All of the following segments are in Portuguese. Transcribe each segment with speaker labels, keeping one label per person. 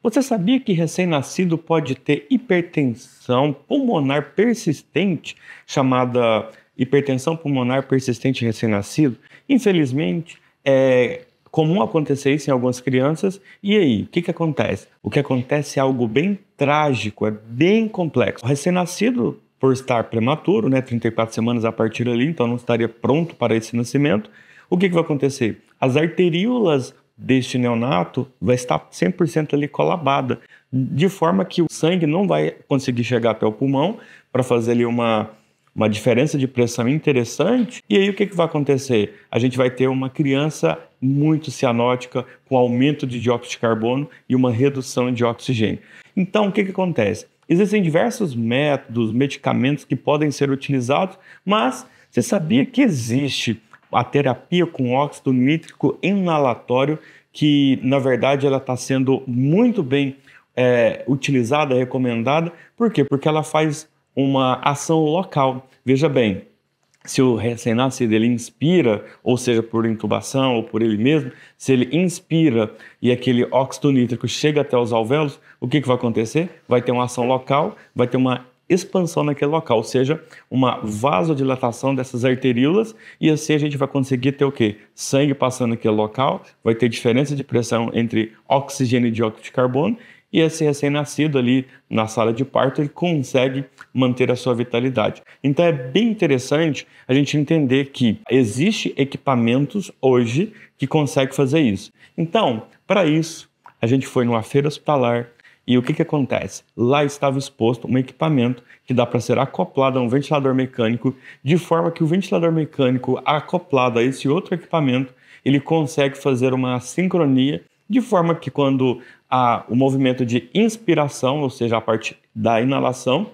Speaker 1: Você sabia que recém-nascido pode ter hipertensão pulmonar persistente, chamada hipertensão pulmonar persistente recém-nascido? Infelizmente, é comum acontecer isso em algumas crianças. E aí, o que acontece? O que acontece é algo bem trágico, é bem complexo. O recém-nascido, por estar prematuro, 34 semanas a partir dali, então não estaria pronto para esse nascimento, o que vai acontecer? As arteríolas deste neonato vai estar 100% ali colabada, de forma que o sangue não vai conseguir chegar até o pulmão para fazer ali uma diferença de pressão interessante. E aí o que vai acontecer? A gente vai ter uma criança muito cianótica, com aumento de dióxido de carbono e uma redução de oxigênio. Então o que acontece? Existem diversos métodos, medicamentos que podem ser utilizados, mas você sabia que existe a terapia com óxido nítrico inalatório, que na verdade ela está sendo muito bem utilizada, recomendada. Por quê? Porque ela faz uma ação local. Veja bem, se o recém-nascido ele inspira, ou seja, por intubação ou por ele mesmo, se ele inspira e aquele óxido nítrico chega até os alvéolos, o que vai acontecer? Vai ter uma ação local, vai ter uma expansão naquele local, ou seja, uma vasodilatação dessas arteríolas, e assim a gente vai conseguir ter o quê? Sangue passando naquele local, vai ter diferença de pressão entre oxigênio e dióxido de carbono, e esse recém-nascido ali na sala de parto, ele consegue manter a sua vitalidade. Então é bem interessante a gente entender que existem equipamentos hoje que conseguem fazer isso. Então, para isso, a gente foi numa feira hospitalar. E o que acontece? Lá estava exposto um equipamento que dá para ser acoplado a um ventilador mecânico, de forma que o ventilador mecânico acoplado a esse outro equipamento, ele consegue fazer uma sincronia, de forma que quando há o movimento de inspiração, ou seja, a parte da inalação,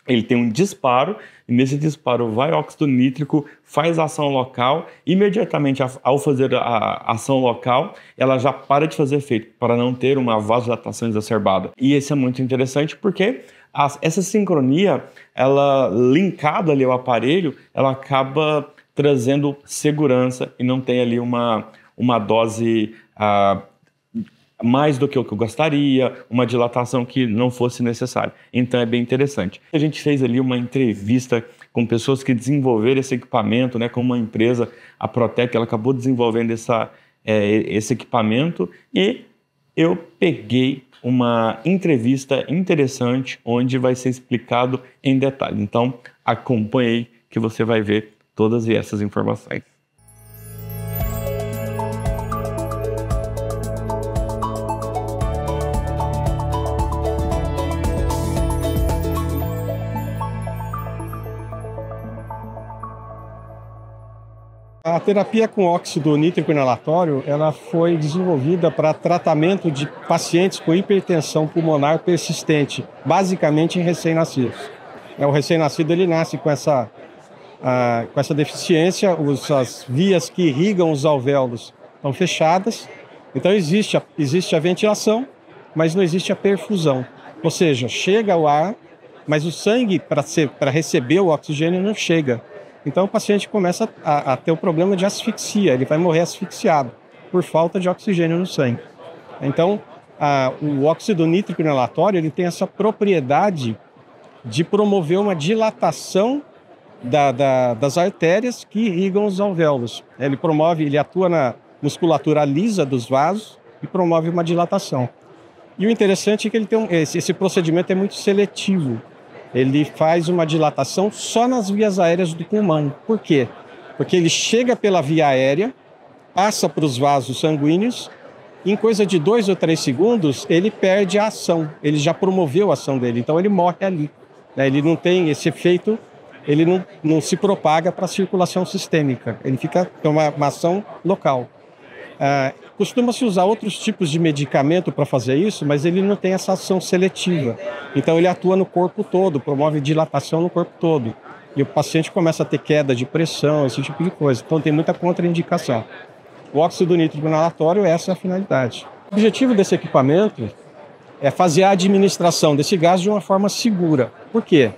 Speaker 1: ele tem um disparo, e nesse disparo vai óxido nítrico, faz a ação local, imediatamente ao fazer a ação local, ela já para de fazer efeito, para não ter uma vasodilatação exacerbada. E isso é muito interessante porque essa sincronia, ela linkada ali ao aparelho, ela acaba trazendo segurança e não tem ali uma dose mais do que o que eu gostaria, uma dilatação que não fosse necessária. Então é bem interessante. A gente fez ali uma entrevista com pessoas que desenvolveram esse equipamento, como uma empresa, a Protec, ela acabou desenvolvendo esse equipamento, e eu peguei uma entrevista interessante onde vai ser explicado em detalhe. Então acompanhe aí que você vai ver todas essas informações.
Speaker 2: A terapia com óxido nítrico inalatório, ela foi desenvolvida para tratamento de pacientes com hipertensão pulmonar persistente, basicamente em recém-nascidos. O recém-nascido ele nasce com essa deficiência, as vias que irrigam os alvéolos estão fechadas, então existe a ventilação, mas não existe a perfusão. Ou seja, chega o ar, mas o sangue para receber o oxigênio não chega. Então o paciente começa a ter o problema de asfixia, ele vai morrer asfixiado por falta de oxigênio no sangue. Então o óxido nítrico inalatório ele tem essa propriedade de promover uma dilatação das artérias que irrigam os alvéolos. Ele atua na musculatura lisa dos vasos e promove uma dilatação. E o interessante é que ele tem esse procedimento é muito seletivo. Ele faz uma dilatação só nas vias aéreas do pulmão. Por quê? Porque ele chega pela via aérea, passa para os vasos sanguíneos, e em coisa de 2 ou 3 segundos, ele perde a ação. Ele já promoveu a ação dele, então ele morre ali. Ele não tem esse efeito, ele não se propaga para a circulação sistêmica. Ele fica com uma ação local. Costuma-se usar outros tipos de medicamento para fazer isso, mas ele não tem essa ação seletiva. Então ele atua no corpo todo, promove dilatação no corpo todo. E o paciente começa a ter queda de pressão, esse tipo de coisa. Então tem muita contraindicação. O óxido nítrico inalatório, essa é a finalidade. O objetivo desse equipamento é fazer a administração desse gás de uma forma segura. Por quê?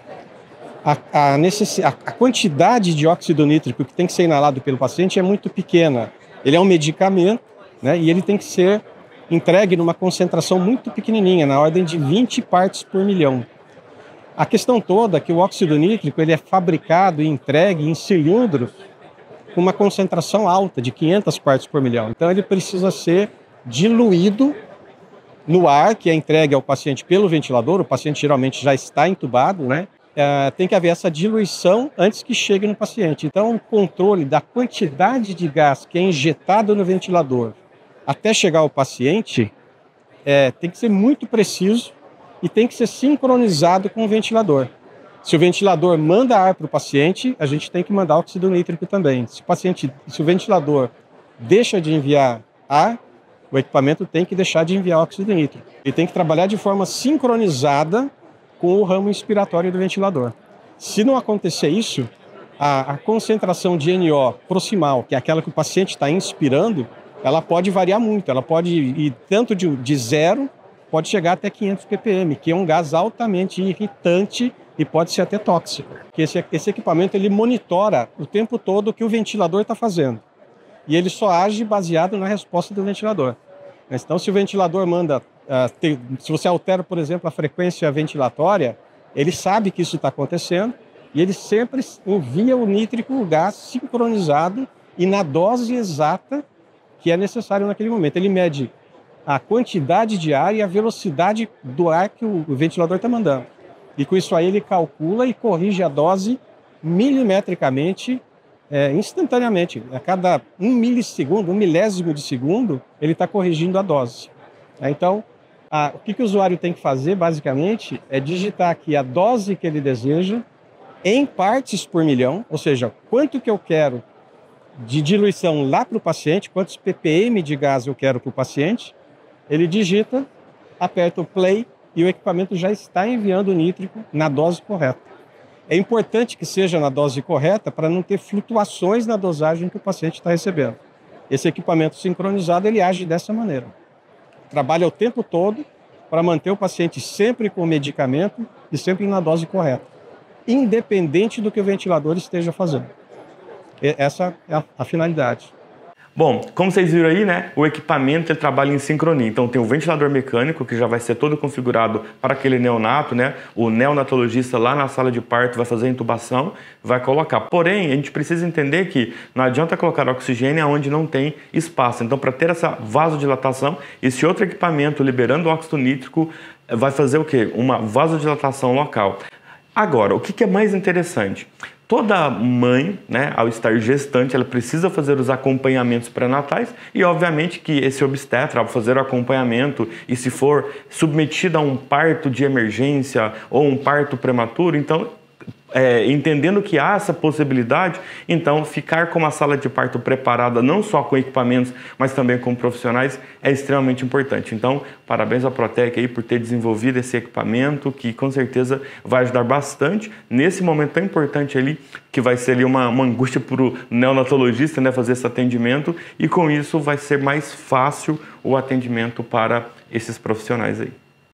Speaker 2: A quantidade de óxido nítrico que tem que ser inalado pelo paciente é muito pequena. Ele é um medicamento, e ele tem que ser entregue numa concentração muito pequenininha, na ordem de 20 partes por milhão. A questão toda é que o óxido nítrico ele é fabricado e entregue em cilindros com uma concentração alta, de 500 partes por milhão. Então ele precisa ser diluído no ar, que é entregue ao paciente pelo ventilador. O paciente geralmente já está entubado, né? Tem que haver essa diluição antes que chegue no paciente. Então o controle da quantidade de gás que é injetado no ventilador até chegar ao paciente tem que ser muito preciso e tem que ser sincronizado com o ventilador. Se o ventilador manda ar para o paciente, a gente tem que mandar óxido nítrico também. Se o ventilador deixa de enviar ar, o equipamento tem que deixar de enviar óxido nítrico. E tem que trabalhar de forma sincronizada com o ramo inspiratório do ventilador. Se não acontecer isso, a concentração de NO proximal, que é aquela que o paciente está inspirando, ela pode variar muito. Ela pode ir tanto de 0, pode chegar até 500 ppm, que é um gás altamente irritante e pode ser até tóxico. Esse equipamento ele monitora o tempo todo o que o ventilador está fazendo. E ele só age baseado na resposta do ventilador. Então, se o ventilador manda... se você altera, por exemplo, a frequência ventilatória, ele sabe que isso está acontecendo e ele sempre envia o nítrico, o gás sincronizado e na dose exata que é necessário naquele momento. Ele mede a quantidade de ar e a velocidade do ar que o ventilador está mandando. E com isso aí ele calcula e corrige a dose milimetricamente, instantaneamente. A cada 1 milissegundo, 1 milésimo de segundo, ele está corrigindo a dose. Então, o que o usuário tem que fazer, basicamente, é digitar aqui a dose que ele deseja em partes por milhão, ou seja, quanto que eu quero de diluição lá para o paciente, quantos ppm de gás eu quero para o paciente. Ele digita, aperta o play e o equipamento já está enviando o nítrico na dose correta. É importante que seja na dose correta para não ter flutuações na dosagem que o paciente está recebendo. Esse equipamento sincronizado, ele age dessa maneira. Trabalha o tempo todo para manter o paciente sempre com o medicamento e sempre na dose correta, independente do que o ventilador esteja fazendo. Essa é a finalidade.
Speaker 1: Bom, como vocês viram aí, né, o equipamento ele trabalha em sincronia. Então tem o ventilador mecânico, que já vai ser todo configurado para aquele neonato, né? O neonatologista lá na sala de parto vai fazer a intubação, vai colocar. Porém, a gente precisa entender que não adianta colocar oxigênio onde não tem espaço. Então, para ter essa vasodilatação, esse outro equipamento liberando óxido nítrico vai fazer o quê? Uma vasodilatação local. Agora, o que é mais interessante? Toda mãe, né, ao estar gestante, ela precisa fazer os acompanhamentos pré-natais e, obviamente, que esse obstetra, ao fazer o acompanhamento e se for submetida a um parto de emergência ou um parto prematuro, então, entendendo que há essa possibilidade, então ficar com uma sala de parto preparada não só com equipamentos, mas também com profissionais é extremamente importante. Então, parabéns à Protec aí por ter desenvolvido esse equipamento que com certeza vai ajudar bastante nesse momento tão importante ali, que vai ser ali uma angústia para o neonatologista, né, fazer esse atendimento, e com isso vai ser mais fácil o atendimento para esses profissionais aí.